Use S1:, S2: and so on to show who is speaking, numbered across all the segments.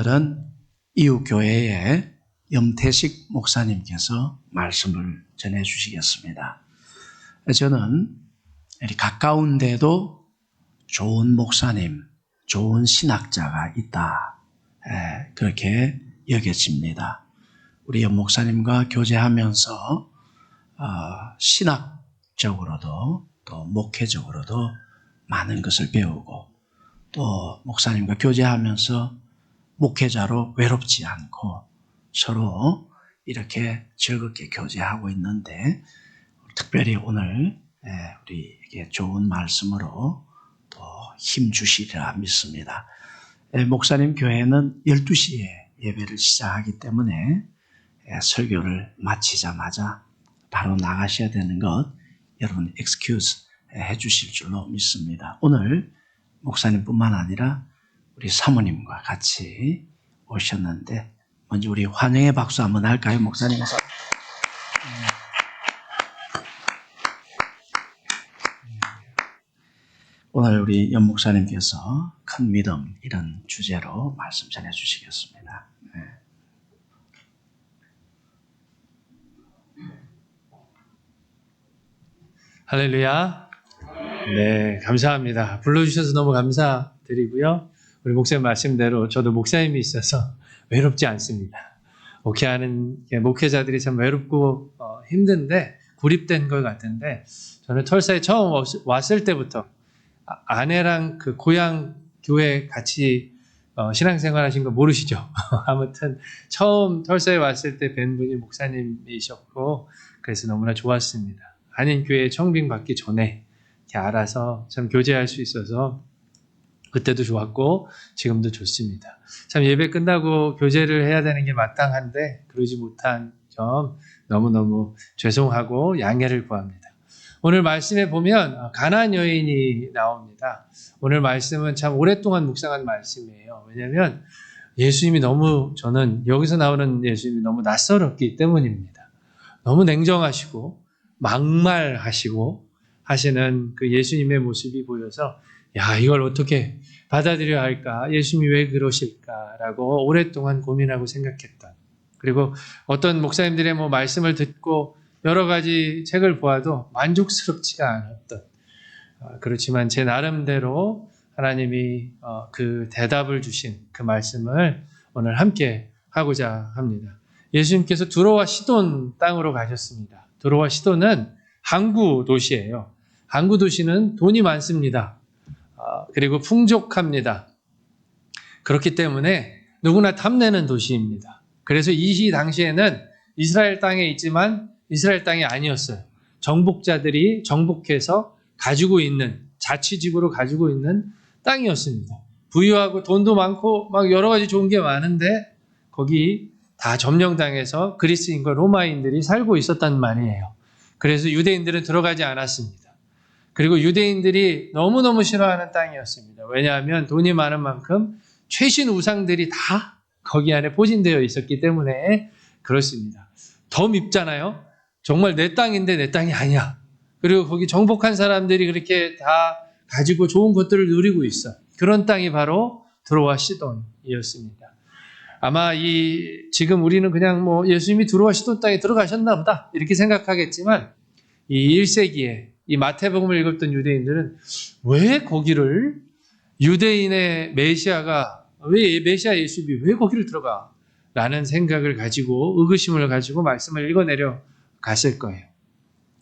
S1: 오늘은 이웃교회의 염태식 목사님께서 말씀을 전해 주시겠습니다. 저는 가까운데도 좋은 목사님, 좋은 신학자가 있다, 그렇게 여겨집니다. 우리 염 목사님과 교제하면서 신학적으로도 또 목회적으로도 많은 것을 배우고, 또 목사님과 교제하면서 목회자로 외롭지 않고 서로 이렇게 즐겁게 교제하고 있는데, 특별히 오늘 우리에게 좋은 말씀으로 또 힘 주시리라 믿습니다. 목사님 교회는 12시에 예배를 시작하기 때문에 설교를 마치자마자 바로 나가셔야 되는 것 여러분 excuse 해주실 줄로 믿습니다. 오늘 목사님뿐만 아니라 우리 사모님과 같이 오셨는데, 먼저 우리 환영의 박수 한번 할까요? 목사님. 오늘 우리 염 목사님께서 큰 믿음, 이런 주제로 말씀 전해 주시겠습니다.
S2: 할렐루야. 네, 감사합니다. 불러주셔서 너무 감사드리고요. 우리 목사님 말씀대로 저도 목사님이 있어서 외롭지 않습니다. 목회하는 목회자들이 참 외롭고 힘든데 고립된 것 같은데, 저는 털사에 처음 왔을 때부터 아내랑 그 고향 교회 같이 신앙생활 하신 거 모르시죠? 아무튼 처음 털사에 왔을 때 뵌 분이 목사님이셨고, 그래서 너무나 좋았습니다. 한인교회 청빙 받기 전에 이렇게 알아서 참 교제할 수 있어서 그때도 좋았고 지금도 좋습니다. 참 예배 끝나고 교제를 해야 되는 게 마땅한데 그러지 못한 점 너무너무 죄송하고 양해를 구합니다. 오늘 말씀에 보면 가나안 여인이 나옵니다. 오늘 말씀은 참 오랫동안 묵상한 말씀이에요. 왜냐하면 예수님이 너무, 저는 여기서 나오는 예수님이 너무 낯설었기 때문입니다. 너무 냉정하시고 막말하시고 하시는 그 예수님의 모습이 보여서, 야, 이걸 어떻게 받아들여야 할까? 예수님이 왜 그러실까라고 오랫동안 고민하고 생각했던, 그리고 어떤 목사님들의 말씀을 듣고 여러 가지 책을 보아도 만족스럽지가 않았던, 그렇지만 제 나름대로 하나님이 그 대답을 주신 그 말씀을 오늘 함께 하고자 합니다. 예수님께서 두로와 시돈 땅으로 가셨습니다. 두로와 시돈은 항구 도시예요. 항구 도시는 돈이 많습니다. 그리고 풍족합니다. 그렇기 때문에 누구나 탐내는 도시입니다. 그래서 이 당시에는 이스라엘 땅에 있지만 이스라엘 땅이 아니었어요. 정복자들이 정복해서 가지고 있는, 자치집으로 가지고 있는 땅이었습니다. 부유하고 돈도 많고 막 여러 가지 좋은 게 많은데 거기 다 점령당해서 그리스인과 로마인들이 살고 있었단 말이에요. 그래서 유대인들은 들어가지 않았습니다. 그리고 유대인들이 너무너무 싫어하는 땅이었습니다. 왜냐하면 돈이 많은 만큼 최신 우상들이 다 거기 안에 포진되어 있었기 때문에 그렇습니다. 더 밉잖아요. 정말 내 땅인데 내 땅이 아니야. 그리고 거기 정복한 사람들이 그렇게 다 가지고 좋은 것들을 누리고 있어. 그런 땅이 바로 두로와 시돈이었습니다. 아마 지금 우리는 그냥 예수님이 두로와 시돈 땅에 들어가셨나 보다 이렇게 생각하겠지만, 이 1세기에 이 마태복음을 읽었던 유대인들은 왜 거기를, 유대인의 메시아 예수님이 왜 거기를 들어가? 라는 생각을 가지고, 의구심을 가지고 말씀을 읽어내려 갔을 거예요.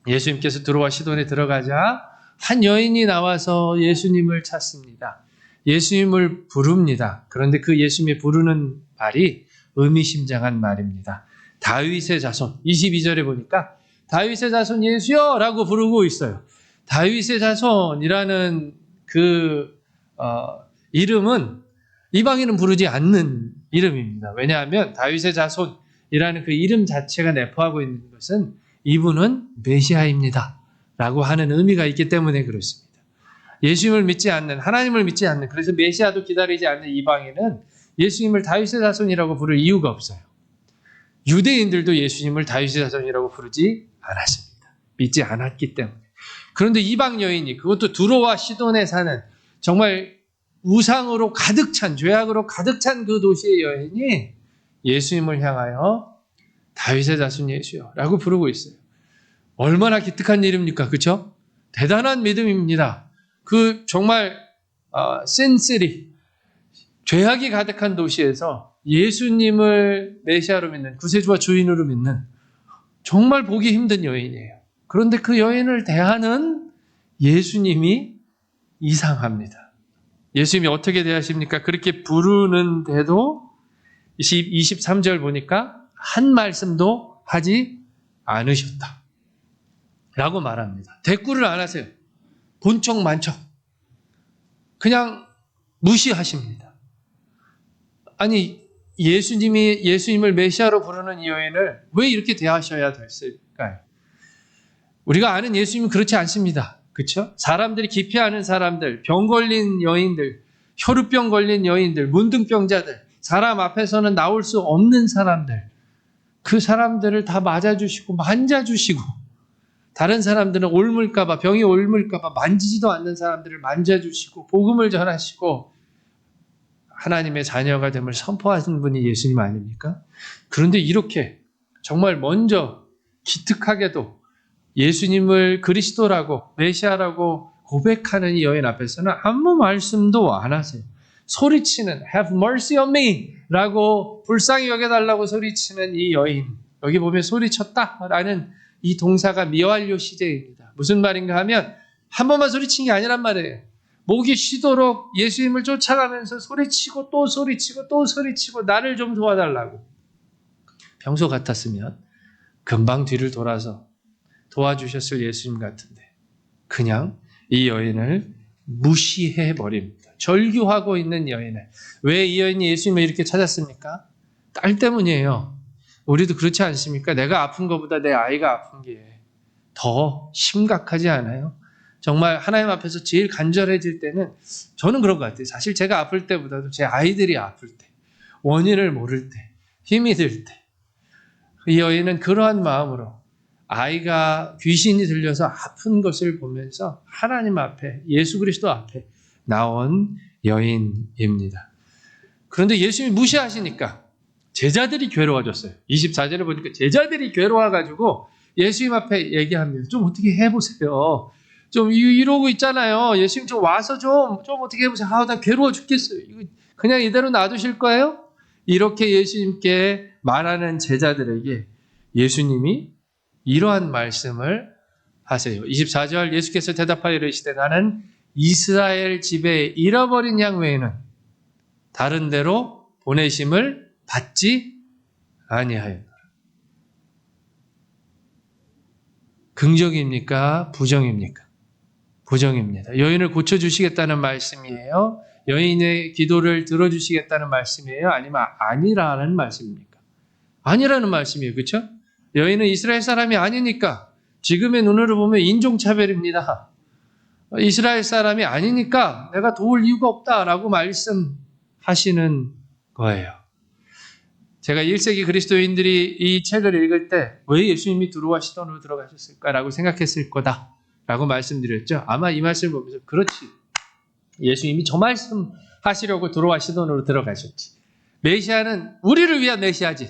S2: 예수님께서 두로와 시돈에 들어가자 한 여인이 나와서 예수님을 찾습니다. 예수님을 부릅니다. 그런데 그 예수님이 부르는 말이 의미심장한 말입니다. 다윗의 자손, 22절에 보니까 다윗의 자손 예수여 라고 부르고 있어요. 다윗의 자손이라는 그 이름은 이방인은 부르지 않는 이름입니다. 왜냐하면 다윗의 자손이라는 그 이름 자체가 내포하고 있는 것은 이분은 메시아입니다 라고 하는 의미가 있기 때문에 그렇습니다. 예수님을 믿지 않는, 하나님을 믿지 않는, 그래서 메시아도 기다리지 않는 이방인은 예수님을 다윗의 자손이라고 부를 이유가 없어요. 유대인들도 예수님을 다윗의 자손이라고 부르지 않았습니다. 믿지 않았기 때문에. 그런데 이방 여인이, 그것도 두로와 시돈에 사는 정말 우상으로 가득 찬, 죄악으로 가득 찬 그 도시의 여인이 예수님을 향하여 다윗의 자손 예수여 라고 부르고 있어요. 얼마나 기특한 일입니까? 그렇죠? 대단한 믿음입니다. 그 정말 센스리 죄악이 가득한 도시에서 예수님을 메시아로 믿는, 구세주와 주인으로 믿는 정말 보기 힘든 여인이에요. 그런데 그 여인을 대하는 예수님이 이상합니다. 예수님이 어떻게 대하십니까? 그렇게 부르는데도 23절 보니까 한 말씀도 하지 않으셨다 라고 말합니다. 대꾸를 안 하세요. 본척 만척 그냥 무시하십니다. 아니 예수님을 메시아로 부르는 이 여인을 왜 이렇게 대하셔야 됐을까요? 우리가 아는 예수님은 그렇지 않습니다. 그렇죠? 사람들이 기피하는 사람들, 병 걸린 여인들, 혈우병 걸린 여인들, 문둥병자들, 사람 앞에서는 나올 수 없는 사람들, 그 사람들을 다 맞아주시고 만져주시고, 다른 사람들은 옮을까봐, 병이 옮을까봐 만지지도 않는 사람들을 만져주시고 복음을 전하시고 하나님의 자녀가 됨을 선포하신 분이 예수님 아닙니까? 그런데 이렇게 정말 먼저 기특하게도 예수님을 그리스도라고 메시아라고 고백하는 이 여인 앞에서는 아무 말씀도 안 하세요. 소리치는 Have mercy on me 라고 불쌍히 여겨달라고 소리치는 이 여인, 여기 보면 소리쳤다라는 이 동사가 미완료 시제입니다. 무슨 말인가 하면 한 번만 소리친 게 아니란 말이에요. 목이 쉬도록 예수님을 쫓아가면서 소리치고 또 소리치고 또 소리치고 나를 좀 도와달라고. 평소 같았으면 금방 뒤를 돌아서 도와주셨을 예수님 같은데 그냥 이 여인을 무시해버립니다. 절규하고 있는 여인을. 왜 이 여인이 예수님을 이렇게 찾았습니까? 딸 때문이에요. 우리도 그렇지 않습니까? 내가 아픈 것보다 내 아이가 아픈 게 더 심각하지 않아요? 정말 하나님 앞에서 제일 간절해질 때는 저는 그런 것 같아요. 사실 제가 아플 때보다도 제 아이들이 아플 때, 원인을 모를 때, 힘이 들 때, 이 여인은 그러한 마음으로 아이가 귀신이 들려서 아픈 것을 보면서 하나님 앞에, 예수 그리스도 앞에 나온 여인입니다. 그런데 예수님이 무시하시니까 제자들이 괴로워졌어요. 24절에 보니까 제자들이 괴로워가지고 예수님 앞에 얘기합니다. 좀 어떻게 해보세요. 좀 이러고 있잖아요. 예수님 좀 와서 좀 어떻게 해보세요. 난 괴로워 죽겠어요. 이거 그냥 이대로 놔두실 거예요? 이렇게 예수님께 말하는 제자들에게 예수님이 이러한 말씀을 하세요. 24절 예수께서 대답하여 이르시되 나는 이스라엘 집에 잃어버린 양 외에는 다른 데로 보내심을 받지 아니하였노라. 긍정입니까? 부정입니까? 부정입니다. 여인을 고쳐주시겠다는 말씀이에요? 여인의 기도를 들어주시겠다는 말씀이에요? 아니면 아니라는 말씀입니까? 아니라는 말씀이에요. 그렇죠? 여인은 이스라엘 사람이 아니니까 지금의 눈으로 보면 인종차별입니다. 이스라엘 사람이 아니니까 내가 도울 이유가 없다라고 말씀하시는 거예요. 제가 1세기 그리스도인들이 이 책을 읽을 때 왜 예수님이 두로와 시돈으로 들어가셨을까라고 생각했을 거다라고 말씀드렸죠. 아마 이 말씀을 보면서 그렇지. 예수님이 저 말씀 하시려고 두로와 시돈으로 들어가셨지. 메시아는 우리를 위한 메시아지.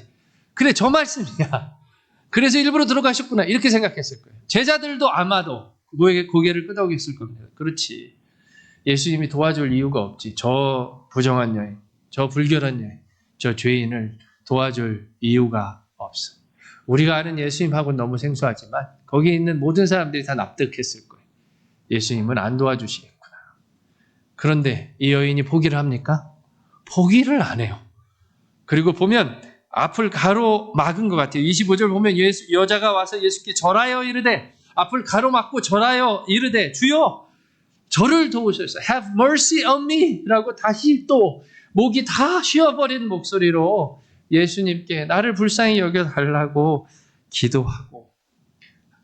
S2: 그래 저 말씀이야. 그래서 일부러 들어가셨구나. 이렇게 생각했을 거예요. 제자들도 아마도 고개를 끄덕였을 겁니다. 그렇지. 예수님이 도와줄 이유가 없지. 저 부정한 여인, 저 불결한 여인, 저 죄인을 도와줄 이유가 없어. 우리가 아는 예수님하고는 너무 생소하지만 거기에 있는 모든 사람들이 다 납득했을 거예요. 예수님은 안 도와주시겠구나. 그런데 이 여인이 포기를 합니까? 포기를 안 해요. 그리고 보면 앞을 가로막은 것 같아요. 25절 보면 여자가 와서 예수께 절하여 이르되 앞을 가로막고 절하여 이르되 주여 저를 도우소서 have mercy on me 라고 다시 또 목이 다 쉬어버린 목소리로 예수님께 나를 불쌍히 여겨달라고 기도하고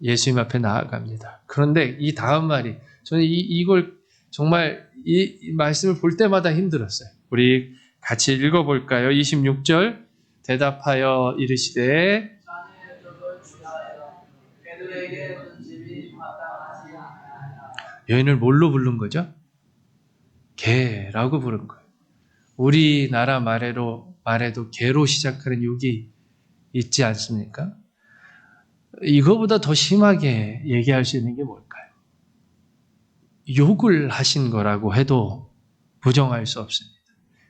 S2: 예수님 앞에 나아갑니다. 그런데 이 다음 말이 저는 이걸 정말 이 말씀을 볼 때마다 힘들었어요. 우리 같이 읽어볼까요? 26절 대답하여 이르시되 여인을 뭘로 부른 거죠? 개라고 부른 거예요. 우리나라 말에도 개로 시작하는 욕이 있지 않습니까? 이거보다 더 심하게 얘기할 수 있는 게 뭘까요? 욕을 하신 거라고 해도 부정할 수 없습니다.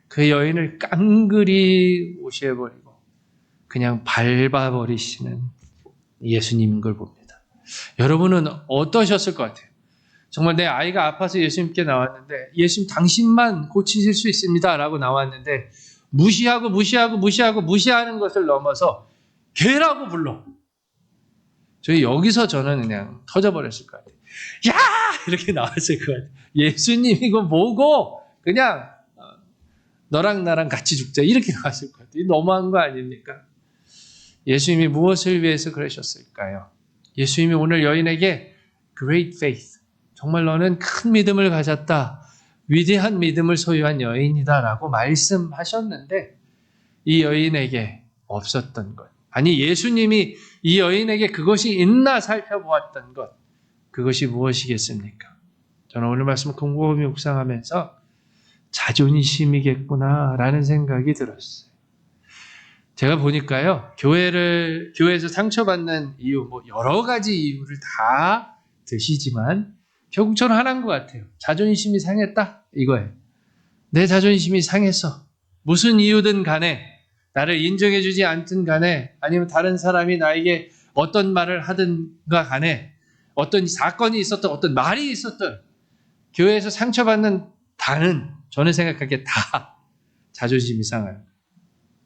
S2: 그 여인을 깡그리 무시해버리고 그냥 밟아버리시는 예수님인 걸 봅니다. 여러분은 어떠셨을 것 같아요? 정말 내 아이가 아파서 예수님께 나왔는데 예수님 당신만 고치실 수 있습니다 라고 나왔는데 무시하는 것을 넘어서 개라고 불러. 저는 그냥 터져버렸을 것 같아요. 야! 이렇게 나왔을 것 같아요. 예수님 이거 뭐고 그냥 너랑 나랑 같이 죽자 이렇게 나왔을 것 같아요. 너무한 거 아닙니까? 예수님이 무엇을 위해서 그러셨을까요? 예수님이 오늘 여인에게 great faith, 정말 너는 큰 믿음을 가졌다, 위대한 믿음을 소유한 여인이다라고 말씀하셨는데 이 여인에게 없었던 것, 아니 예수님이 이 여인에게 그것이 있나 살펴보았던 것, 그것이 무엇이겠습니까? 저는 오늘 말씀을 곰곰이 묵상하면서 자존심이겠구나라는 생각이 들었어요. 제가 보니까요, 교회에서 상처받는 이유, 여러 가지 이유를 다 드시지만 결국 저는 하나인 것 같아요. 자존심이 상했다 이거예요. 내 자존심이 상했어. 무슨 이유든 간에, 나를 인정해주지 않든 간에, 아니면 다른 사람이 나에게 어떤 말을 하든가 간에, 어떤 사건이 있었던, 어떤 말이 있었던, 교회에서 상처받는 다는 저는 생각하기에 다 자존심이 상해요.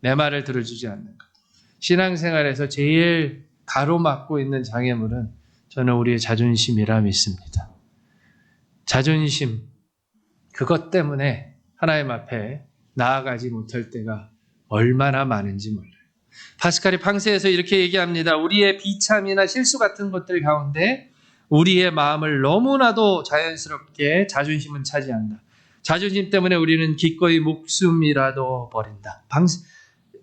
S2: 내 말을 들어주지 않는 것. 신앙생활에서 제일 가로막고 있는 장애물은 저는 우리의 자존심이라 믿습니다. 자존심, 그것 때문에 하나님 앞에 나아가지 못할 때가 얼마나 많은지 몰라요. 파스칼이 팡세에서 이렇게 얘기합니다. 우리의 비참이나 실수 같은 것들 가운데 우리의 마음을 너무나도 자연스럽게 자존심은 차지한다. 자존심 때문에 우리는 기꺼이 목숨이라도 버린다.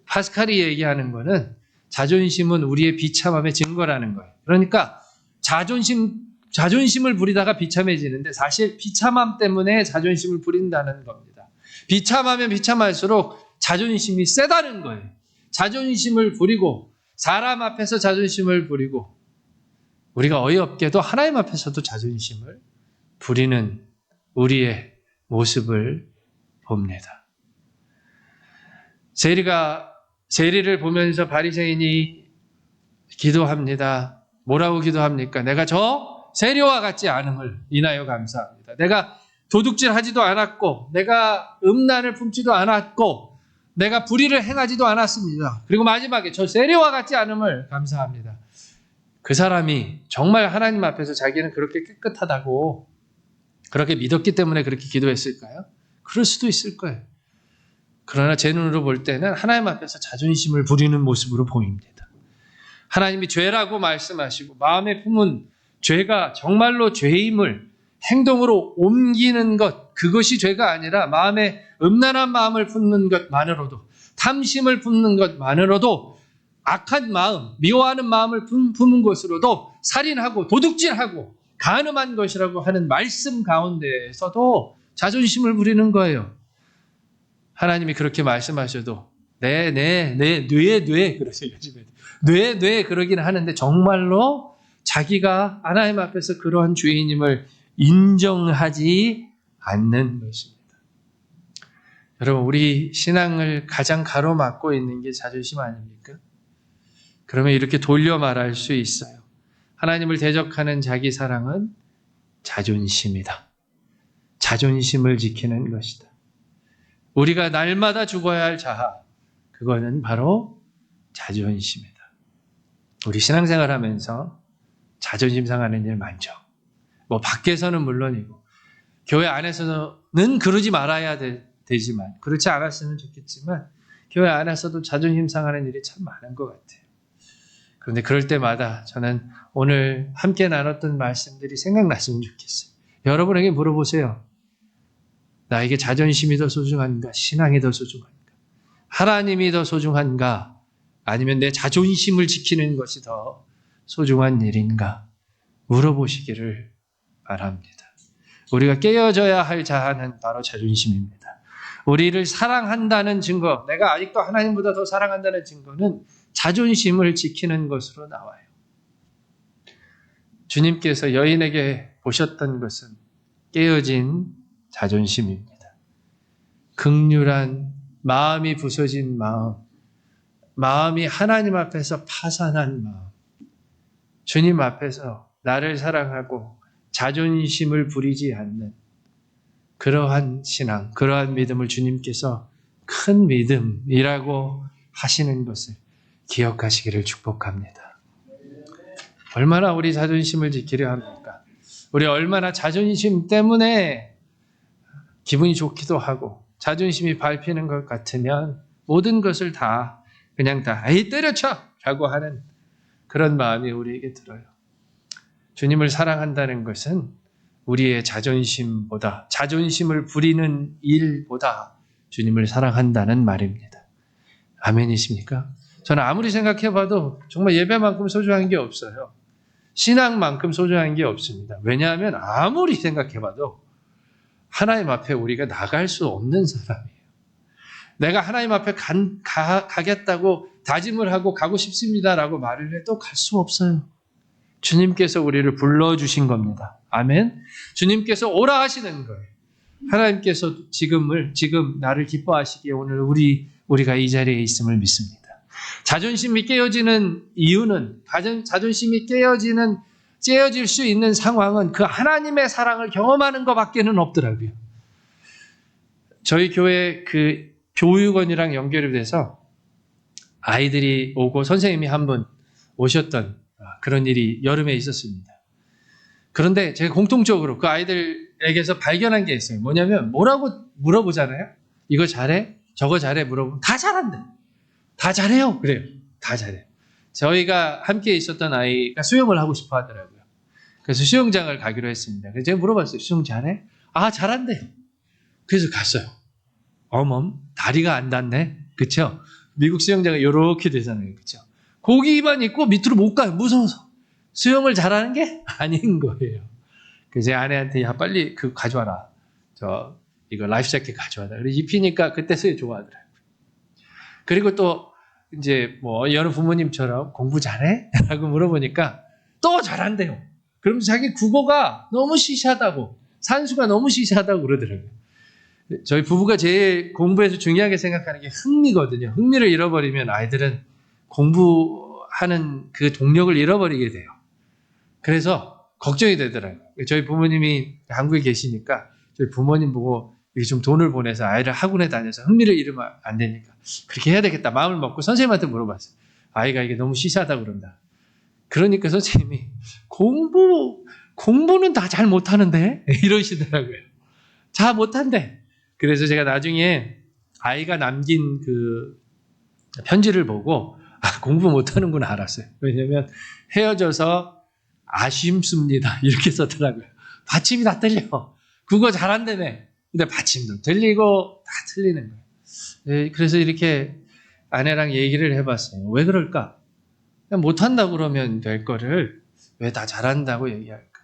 S2: 파스칼이 얘기하는 거는 자존심은 우리의 비참함의 증거라는 거예요. 그러니까 자존심을 부리다가 비참해지는데 사실 비참함 때문에 자존심을 부린다는 겁니다. 비참하면 비참할수록 자존심이 세다는 거예요. 자존심을 부리고 사람 앞에서 자존심을 부리고 우리가 어이없게도 하나님 앞에서도 자존심을 부리는 우리의 모습을 봅니다. 세리를 보면서 바리새인이 기도합니다. 뭐라고 기도합니까? 내가 저 세리와 같지 않음을 인하여 감사합니다. 내가 도둑질하지도 않았고 내가 음란을 품지도 않았고 내가 불의를 행하지도 않았습니다. 그리고 마지막에 저 세리와 같지 않음을 감사합니다. 그 사람이 정말 하나님 앞에서 자기는 그렇게 깨끗하다고 그렇게 믿었기 때문에 그렇게 기도했을까요? 그럴 수도 있을 거예요. 그러나 제 눈으로 볼 때는 하나님 앞에서 자존심을 부리는 모습으로 보입니다. 하나님이 죄라고 말씀하시고 마음에 품은 죄가 정말로 죄임을 행동으로 옮기는 것, 그것이 죄가 아니라 마음에 음란한 마음을 품는 것만으로도, 탐심을 품는 것만으로도, 악한 마음, 미워하는 마음을 품은 것으로도 살인하고 도둑질하고 간음한 것이라고 하는 말씀 가운데에서도 자존심을 부리는 거예요. 하나님이 그렇게 말씀하셔도 뇌 그러세요. 요즘에 뇌 그러긴 하는데 정말로 자기가 하나님 앞에서 그러한 죄인임을 인정하지 않는 것입니다. 여러분, 우리 신앙을 가장 가로막고 있는 게 자존심 아닙니까? 그러면 이렇게 돌려 말할 수 있어요. 하나님을 대적하는 자기 사랑은 자존심이다. 자존심을 지키는 것이다. 우리가 날마다 죽어야 할 자아, 그거는 바로 자존심이다. 우리 신앙생활 하면서 자존심 상하는 일 많죠. 밖에서는 물론이고 교회 안에서는 그러지 말아야 되지만, 그렇지 않았으면 좋겠지만 교회 안에서도 자존심 상하는 일이 참 많은 것 같아요. 그런데 그럴 때마다 저는 오늘 함께 나눴던 말씀들이 생각났으면 좋겠어요. 여러분에게 물어보세요. 나에게 자존심이 더 소중한가? 신앙이 더 소중한가? 하나님이 더 소중한가? 아니면 내 자존심을 지키는 것이 더 소중한 일인가? 물어보시기를 바랍니다. 우리가 깨어져야 할 자아는 바로 자존심입니다. 우리를 사랑한다는 증거, 내가 아직도 하나님보다 더 사랑한다는 증거는 자존심을 지키는 것으로 나와요. 주님께서 여인에게 보셨던 것은 깨어진 자존심입니다. 극률한 마음이 부서진 마음이 하나님 앞에서 파산한 마음, 주님 앞에서 나를 사랑하고 자존심을 부리지 않는 그러한 신앙, 그러한 믿음을 주님께서 큰 믿음이라고 하시는 것을 기억하시기를 축복합니다. 얼마나 우리 자존심을 지키려 합니까? 우리 얼마나 자존심 때문에 기분이 좋기도 하고 자존심이 밟히는 것 같으면 모든 것을 다 그냥 다 에이 때려쳐! 라고 하는 그런 마음이 우리에게 들어요. 주님을 사랑한다는 것은 우리의 자존심보다, 자존심을 부리는 일보다 주님을 사랑한다는 말입니다. 아멘이십니까? 저는 아무리 생각해봐도 정말 예배만큼 소중한 게 없어요. 신앙만큼 소중한 게 없습니다. 왜냐하면 아무리 생각해봐도 하나님 앞에 우리가 나갈 수 없는 사람이에요. 내가 하나님 앞에 가겠다고 다짐을 하고 가고 싶습니다라고 말을 해도 갈 수 없어요. 주님께서 우리를 불러주신 겁니다. 아멘. 주님께서 오라 하시는 거예요. 하나님께서 지금 나를 기뻐하시기에 오늘 우리가 이 자리에 있음을 믿습니다. 자존심이 깨어지는 이유는, 자존심이 깨어질 수 있는 상황은 그 하나님의 사랑을 경험하는 것밖에는 없더라고요. 저희 교회 그 교육원이랑 연결이 돼서 아이들이 오고 선생님이 한 분 오셨던 그런 일이 여름에 있었습니다. 그런데 제가 공통적으로 그 아이들에게서 발견한 게 있어요. 뭐냐면 뭐라고 물어보잖아요. 이거 잘해? 저거 잘해? 물어보면 다 잘한대. 다 잘해요. 그래요. 다 잘해요. 저희가 함께 있었던 아이가 수영을 하고 싶어 하더라고요. 그래서 수영장을 가기로 했습니다. 그래서 제가 물어봤어요. 수영 잘해? 아, 잘한대요. 그래서 갔어요. 어멈, 다리가 안 닿네. 그쵸? 미국 수영장은 이렇게 되잖아요. 그쵸? 고기만 입고 밑으로 못 가요. 무서워서. 수영을 잘하는 게 아닌 거예요. 그래서 제 아내한테 야 빨리 그거 가져와라. 이거 라이프 재킷 가져와라. 그래서 입히니까 그때서야 좋아하더라고요. 그리고 또 이제 뭐 여러 부모님처럼 공부 잘해? 라고 물어보니까 또 잘한대요. 그럼 자기 국어가 너무 시시하다고, 산수가 너무 시시하다고 그러더라고요. 저희 부부가 제일 공부에서 중요하게 생각하는 게 흥미거든요. 흥미를 잃어버리면 아이들은 공부하는 그 동력을 잃어버리게 돼요. 그래서 걱정이 되더라고요. 저희 부모님이 한국에 계시니까 저희 부모님 보고 좀 돈을 보내서 아이를 학원에 다녀서 흥미를 잃으면 안 되니까 그렇게 해야 되겠다 마음을 먹고 선생님한테 물어봤어요. 아이가 이게 너무 시시하다고 그런다. 그러니까 선생님이 공부는 다 잘 못하는데 이러시더라고요. 잘 못한대. 그래서 제가 나중에 아이가 남긴 그 편지를 보고 공부 못하는구나 알았어요. 왜냐하면 헤어져서 아쉽습니다. 이렇게 썼더라고요. 받침이 다 틀려. 국어 잘한다며. 근데 받침도 틀리고 다 틀리는 거예요. 네, 그래서 이렇게 아내랑 얘기를 해봤어요. 왜 그럴까? 그냥 못한다고 그러면 될 거를 왜 다 잘한다고 얘기할까?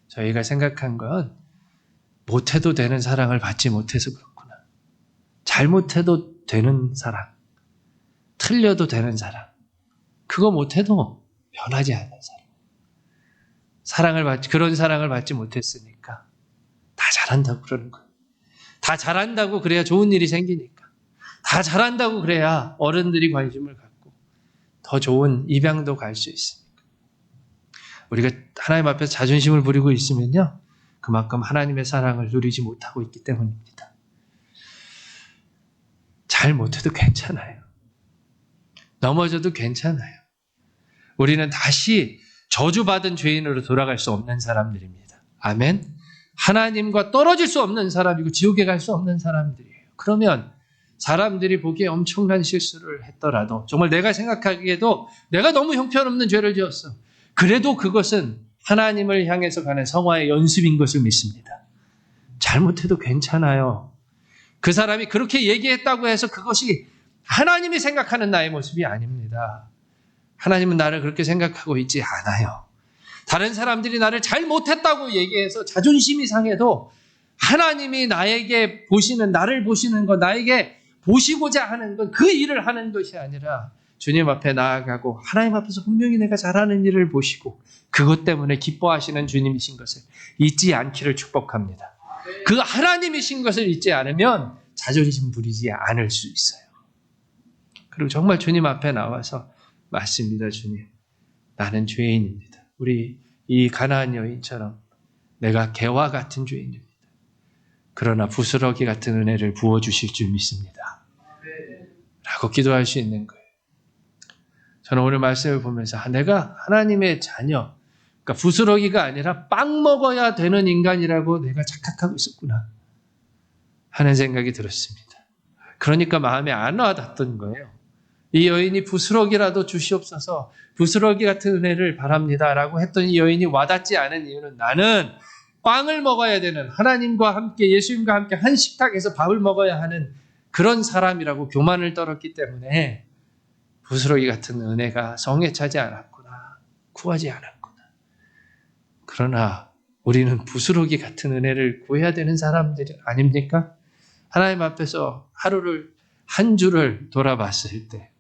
S2: 저희가 생각한 건 못해도 되는 사랑을 받지 못해서 그렇구나. 잘못해도 되는 사랑, 틀려도 되는 사랑, 그거 못해도 변하지 않는 사랑. 그런 사랑을 받지 못했으니까 다 잘한다고 그러는 거예요. 다 잘한다고 그래야 좋은 일이 생기니까. 다 잘한다고 그래야 어른들이 관심을 갖고 더 좋은 입양도 갈 수 있으니까. 우리가 하나님 앞에서 자존심을 부리고 있으면요, 그만큼 하나님의 사랑을 누리지 못하고 있기 때문입니다. 잘 못해도 괜찮아요. 넘어져도 괜찮아요. 우리는 다시 저주받은 죄인으로 돌아갈 수 없는 사람들입니다. 아멘. 하나님과 떨어질 수 없는 사람이고 지옥에 갈 수 없는 사람들이에요. 그러면 사람들이 보기에 엄청난 실수를 했더라도, 정말 내가 생각하기에도 내가 너무 형편없는 죄를 지었어. 그래도 그것은 하나님을 향해서 가는 성화의 연습인 것을 믿습니다. 잘못해도 괜찮아요. 그 사람이 그렇게 얘기했다고 해서 그것이 하나님이 생각하는 나의 모습이 아닙니다. 하나님은 나를 그렇게 생각하고 있지 않아요. 다른 사람들이 나를 잘못했다고 얘기해서 자존심이 상해도 하나님이 나에게 보시는, 나를 보시는 것, 나에게 보시고자 하는 것, 그 일을 하는 것이 아니라 주님 앞에 나아가고 하나님 앞에서 분명히 내가 잘하는 일을 보시고 그것 때문에 기뻐하시는 주님이신 것을 잊지 않기를 축복합니다. 그 하나님이신 것을 잊지 않으면 자존심 부리지 않을 수 있어요. 그리고 정말 주님 앞에 나와서 맞습니다, 주님. 나는 죄인입니다. 우리 이 가나안 여인처럼 내가 개와 같은 죄인입니다. 그러나 부스러기 같은 은혜를 부어주실 줄 믿습니다. 라고 기도할 수 있는 거예요. 저는 오늘 말씀을 보면서 내가 하나님의 자녀, 그러니까 부스러기가 아니라 빵 먹어야 되는 인간이라고 내가 착각하고 있었구나 하는 생각이 들었습니다. 그러니까 마음에 안 와닿던 거예요. 이 여인이 부스러기라도 주시옵소서, 부스러기 같은 은혜를 바랍니다 라고 했던 이 여인이 와닿지 않은 이유는 나는 빵을 먹어야 되는, 하나님과 함께 예수님과 함께 한 식탁에서 밥을 먹어야 하는 그런 사람이라고 교만을 떨었기 때문에 부스러기 같은 은혜가 성에 차지 않았구나, 구하지 않았구나. 그러나 우리는 부스러기 같은 은혜를 구해야 되는 사람들이 아닙니까? 하나님 앞에서 하루를, 한 주를 돌아봤을 때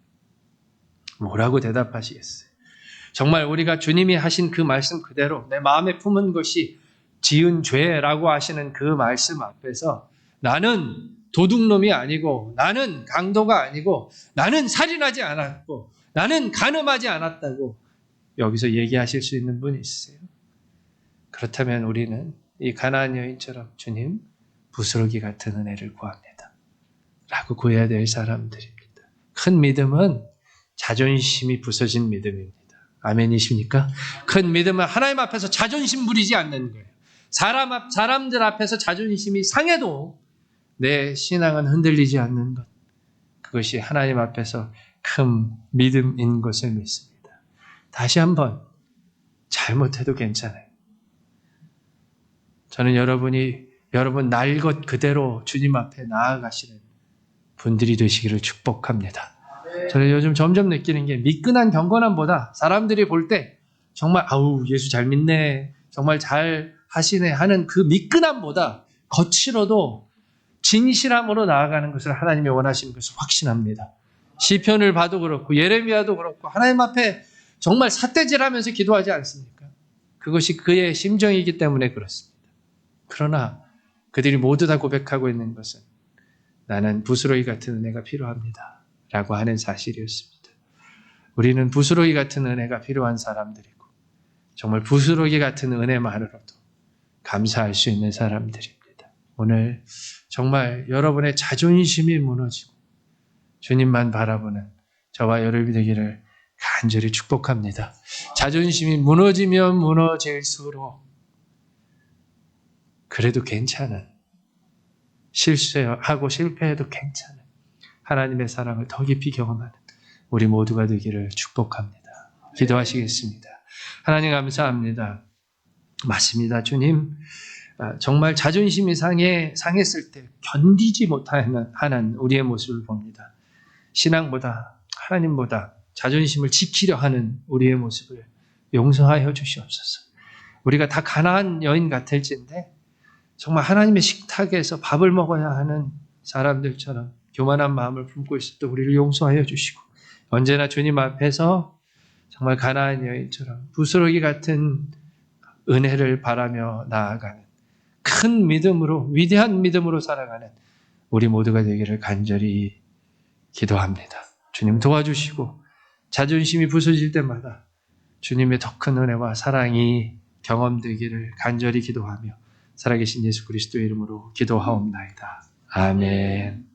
S2: 뭐라고 대답하시겠어요? 정말 우리가 주님이 하신 그 말씀 그대로 내 마음에 품은 것이 지은 죄라고 하시는 그 말씀 앞에서 나는 도둑놈이 아니고, 나는 강도가 아니고, 나는 살인하지 않았고, 나는 간음하지 않았다고 여기서 얘기하실 수 있는 분이 있어요. 그렇다면 우리는 이 가나안 여인처럼 주님, 부스러기 같은 은혜를 구합니다 라고 구해야 될 사람들입니다. 큰 믿음은 자존심이 부서진 믿음입니다. 아멘이십니까? 큰 믿음은 하나님 앞에서 자존심 부리지 않는 거예요. 사람들 앞에서 자존심이 상해도 내 신앙은 흔들리지 않는 것, 그것이 하나님 앞에서 큰 믿음인 것을 믿습니다. 다시 한번, 잘못해도 괜찮아요. 저는 여러분 날 것 그대로 주님 앞에 나아가시는 분들이 되시기를 축복합니다. 저는 요즘 점점 느끼는 게 미끈한 경건함보다 사람들이 볼 때 정말 아우 예수 잘 믿네, 정말 잘 하시네 하는 그 미끈함보다 거칠어도 진실함으로 나아가는 것을 하나님이 원하시는 것을 확신합니다. 시편을 봐도 그렇고 예레미야도 그렇고 하나님 앞에 정말 삿대질하면서 기도하지 않습니까? 그것이 그의 심정이기 때문에 그렇습니다. 그러나 그들이 모두 다 고백하고 있는 것은 나는 부스러기 같은 은혜가 필요합니다 라고 하는 사실이었습니다. 우리는 부스러기 같은 은혜가 필요한 사람들이고 정말 부스러기 같은 은혜만으로도 감사할 수 있는 사람들입니다. 오늘 정말 여러분의 자존심이 무너지고 주님만 바라보는 저와 여러분이 되기를 간절히 축복합니다. 자존심이 무너지면 무너질수록 그래도 괜찮은, 실수하고 실패해도 괜찮은 하나님의 사랑을 더 깊이 경험하는 우리 모두가 되기를 축복합니다. 기도하시겠습니다. 하나님 감사합니다. 맞습니다. 주님, 정말 자존심이 상했을 때 견디지 못하는 우리의 모습을 봅니다. 신앙보다 하나님보다 자존심을 지키려 하는 우리의 모습을 용서하여 주시옵소서. 우리가 다 가나안 여인 같을진데 정말 하나님의 식탁에서 밥을 먹어야 하는 사람들처럼 교만한 마음을 품고 있었던 우리를 용서하여 주시고 언제나 주님 앞에서 정말 가나안 여인처럼 부스러기 같은 은혜를 바라며 나아가는 큰 믿음으로, 위대한 믿음으로 살아가는 우리 모두가 되기를 간절히 기도합니다. 주님 도와주시고 자존심이 부서질 때마다 주님의 더 큰 은혜와 사랑이 경험되기를 간절히 기도하며 살아계신 예수 그리스도의 이름으로 기도하옵나이다. 아멘.